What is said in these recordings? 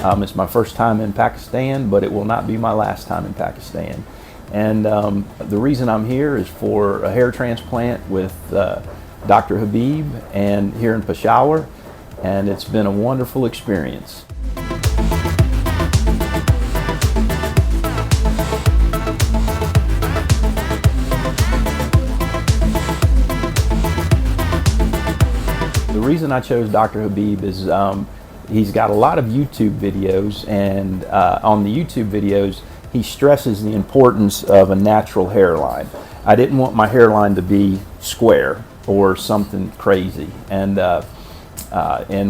It's my first time in Pakistan, but it will not be my last time in Pakistan. And the reason I'm here is for a hair transplant with Dr. Habib and here in Peshawar, and it's been a wonderful experience. The reason I chose Dr. Habib is he's got a lot of YouTube videos, and on the YouTube videos he stresses the importance of a natural hairline. I didn't want my hairline to be square or something crazy, and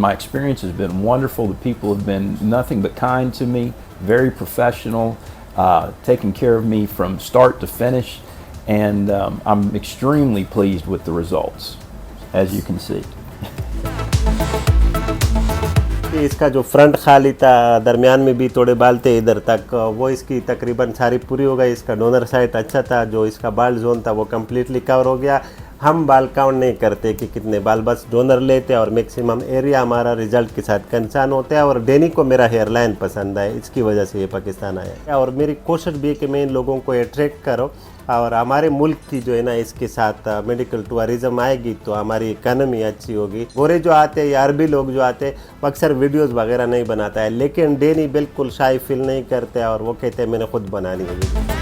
my experience has been wonderful. The people have been nothing but kind to me, very professional, taking care of me from start to finish, and I'm extremely pleased with the results, as you can see. इसका जो front खाली था, दरमियान में भी थोड़े बाल थे इधर तक, वो इसकी तकरीबन सारी पूरी हो गई। इसका डोनर साइड अच्छा था, जो इसका बाल जोन था वो कम्प्लीटली कवर हो गया। हम बाल काउंट नहीं करते कि कितने बाल, बस डोनर लेते हैं और मैक्सिमम एरिया हमारा रिजल्ट के साथ कंसर्न होता है। और डेनी को मेरा हेयर लाइन पसंद है, इसकी वजह से ये पाकिस्तान आया। और मेरी कोशिश भी है कि मैं इन लोगों को अट्रैक्ट करूँ, और हमारे मुल्क की जो है ना इसके साथ मेडिकल टूरिज़म आएगी तो हमारी इकनॉमी अच्छी होगी। गोरे जो आते हैं या अरबी लोग जो आते हैं वो अक्सर वीडियोस वगैरह नहीं बनाता है, लेकिन डेनी बिल्कुल शाई फील नहीं करते और वो कहते हैं मैंने खुद बनानी है।